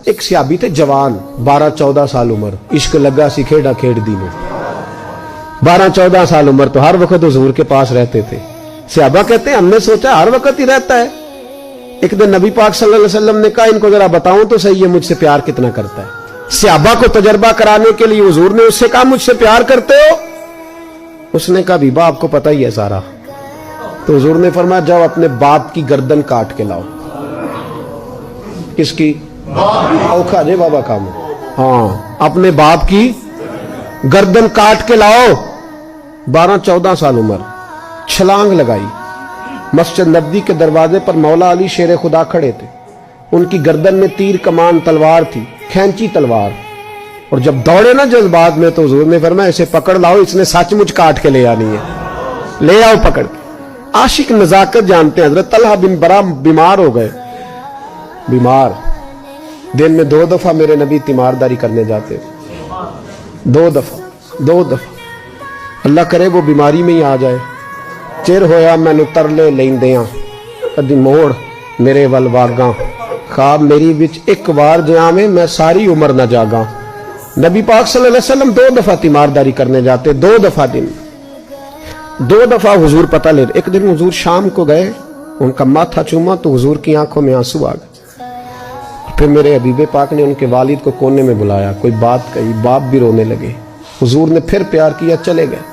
ایک صحابی تھے جوان 12-14 سال عمر, عشق لگا سی کھیڑا کھیڑ دی میں. 12-14 سال عمر تو ہر وقت حضور کے پاس رہتے تھے. صحابہ کہتے ہیں ہم نے سوچا ہر وقت ہی رہتا ہے. ایک دن نبی پاک صلی اللہ علیہ وسلم نے کہا ان کو ذرا بتاؤں تو صحیح ہے مجھ سے پیار کتنا کرتا ہے. صحابہ کو تجربہ کرانے کے لیے حضور نے اس سے کہا مجھ سے پیار کرتے ہو؟ اس نے کہا بیبا آپ کو پتہ ہی ہے سارا. تو حضور نے فرمایا جاؤ اپنے باپ کی گردن کاٹ کے لاؤ. کس کی؟ اوکھا جے بابا کام. ہاں اپنے باپ کی گردن کاٹ کے لاؤ. 12-14 سال عمر, چھلانگ لگائی. مسجد نبوی کے دروازے پر مولا علی شیر خدا کھڑے تھے. ان کی گردن میں تیر کمان تلوار تھی, کھینچی تلوار. اور جب دوڑے نا جذبات میں تو حضور نے فرمایا اسے پکڑ لاؤ, اس نے سچ مچ کاٹ کے لے آنی ہے. لے آؤ پکڑ کے. عاشق نزاکت جانتے ہیں. حضرت طلحہ بن برا بیمار ہو گئے. بیمار, دن میں 2 دفعہ میرے نبی تیمارداری کرنے جاتے. 2 دفعہ. اللہ کرے وہ بیماری میں ہی آ جائے. چر ہویا میں تر لے لیندیاں کدی موڑ میرے ول واگاں, خواب میری وچ ایک بار جاویں میں ساری عمر نہ جاگاں. نبی پاک صلی اللہ علیہ وسلم 2 دفعہ تیمارداری کرنے جاتے. 2 دفعہ دن, 2 دفعہ حضور پتہ لے. ایک دن حضور شام کو گئے, ان کا ماتھا چوما تو حضور کی آنکھوں میں آنسو آ گئے. پھر میرے حبیب پاک نے ان کے والد کو کونے میں بلایا, کوئی بات کہی, باپ بھی رونے لگے. حضور نے پھر پیار کیا, چلے گئے.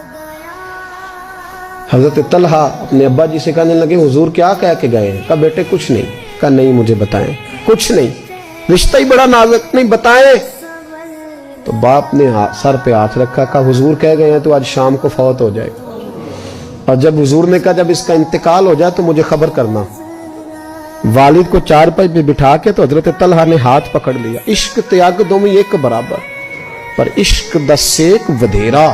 حضرت طلحہ اپنے ابا جی سے کہنے لگے حضور کیا کہہ کے گئے؟ کہا بیٹے کچھ نہیں. کہا نہیں مجھے بتائیں. کچھ نہیں, رشتہ ہی بڑا نازک, نہیں بتائیں. تو باپ نے سر پہ ہاتھ رکھا, کہا حضور کہہ گئے ہیں تو آج شام کو فوت ہو جائے گا. اور جب حضور نے کہا جب اس کا انتقال ہو جائے تو مجھے خبر کرنا. والد کو چارپائی پہ بٹھا کے تو حضرت طلحہ نے ہاتھ پکڑ لیا. عشق تیاگ دو میں ایک برابر, پر عشق دا سیک ودھیرا.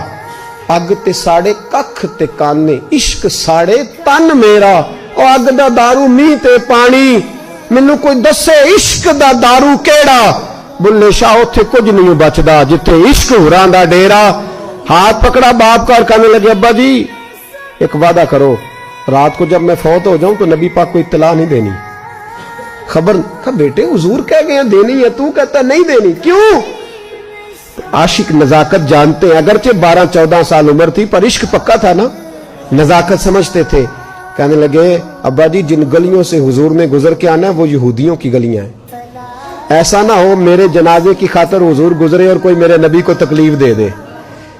اگ تے ساڑے ککھ تے کانے, عشق ساڑے تن میرا. او اگ دا دارو می تے پانی, مینوں کوئی دسے عشق دا دارو کیڑا. بلے شاہ اتھے کچھ نہیں بچدا جتھے عشق ہوراں دا ڈیرا. ہاتھ پکڑا باپ کا اور کہنے لگے ابا جی ایک وعدہ کرو, رات کو جب میں فوت ہو جاؤں تو نبی پاک کو اطلاع نہیں دینی. خبر. کہا بیٹے حضور کہہ گئے ہیں دینی ہے, تو کہتا نہیں دینی, کیوں؟ عاشق نزاکت جانتے ہیں. اگرچہ 12-14 سال عمر تھی پر عشق پکا تھا نا, نزاکت سمجھتے تھے. کہنے لگے ابا جی جن گلیوں سے حضور نے گزر کے آنا ہے وہ یہودیوں کی گلیاں ہیں. ایسا نہ ہو میرے جنازے کی خاطر حضور گزرے اور کوئی میرے نبی کو تکلیف دے دے,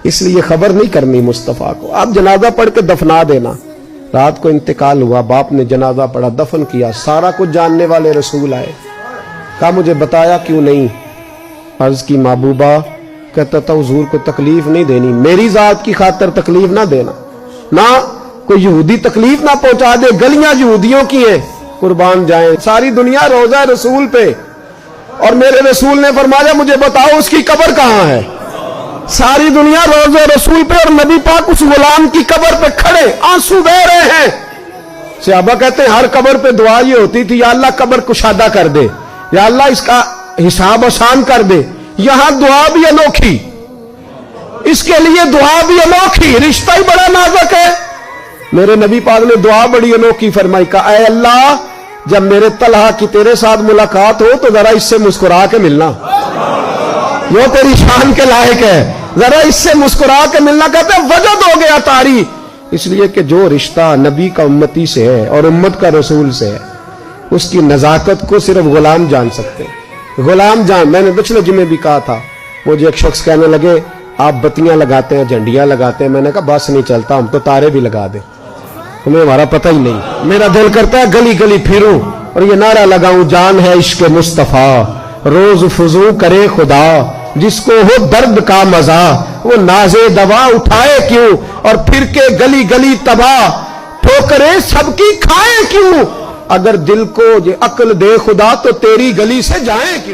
اس لیے خبر نہیں کرنی مصطفیٰ کو. آپ جنازہ پڑھ کے دفنا دینا. رات کو انتقال ہوا, باپ نے جنازہ پڑھا, دفن کیا. سارا کچھ جاننے والے رسول آئے. کہا مجھے بتایا کیوں نہیں؟ عرض کی محبوبہ. کہتا تھا حضور کو تکلیف نہیں دینی, میری ذات کی خاطر تکلیف نہ دینا, نہ کوئی یہودی تکلیف نہ پہنچا دے. گلیاں یہودیوں کی ہیں, قربان جائیں. ساری دنیا روزہ رسول پہ, اور میرے رسول نے فرمایا مجھے بتاؤ اس کی قبر کہاں ہے. ساری دنیا روزہ رسول پہ, اور نبی پاک اس غلام کی قبر پہ کھڑے آنسو بہہ رہے ہیں. صحابہ کہتے ہیں ہر قبر پہ دعا یہ ہوتی تھی یا اللہ قبر کشادہ کر دے, یا اللہ اس کا حساب آسان کر دے. یہاں دعا بھی انوکھی, اس کے لیے دعا بھی انوکھی, رشتہ ہی بڑا نازک ہے. میرے نبی پاک نے دعا بڑی انوکھی فرمائی. کہا اے اللہ جب میرے طلحہ کی تیرے ساتھ ملاقات ہو تو ذرا اس سے مسکرا کے ملنا, وہ تیری شان کے لائق ہے, ذرا اس سے مسکرا کے ملنا. کہتے وجد ہو گیا تاری, اس لیے کہ جو رشتہ نبی کا امتی سے ہے اور امت کا رسول سے ہے اس کی نزاکت کو صرف غلام جان سکتے ہیں. غلام جان. میں نے پچھلے جمعے بھی کہا تھا, مجھے ایک شخص کہنے لگے آپ بتیاں لگاتے ہیں, جھنڈیاں لگاتے ہیں. میں نے کہا بس نہیں چلتا, ہم تو تارے بھی لگا دیں, تمہیں ہمارا پتہ ہی نہیں. میرا دل کرتا ہے گلی گلی پھروں اور یہ نعرہ لگاؤں جان ہے عشق مصطفیٰ, روز فضو کرے خدا, جس کو ہو درد کا مزہ وہ نازے دوا اٹھائے کیوں, اور پھر کے گلی گلی تباہ ٹھوکریں سب کی کھائے کیوں. اگر دل کو یہ عقل دے خدا تو تیری گلی سے جائیں کیوں.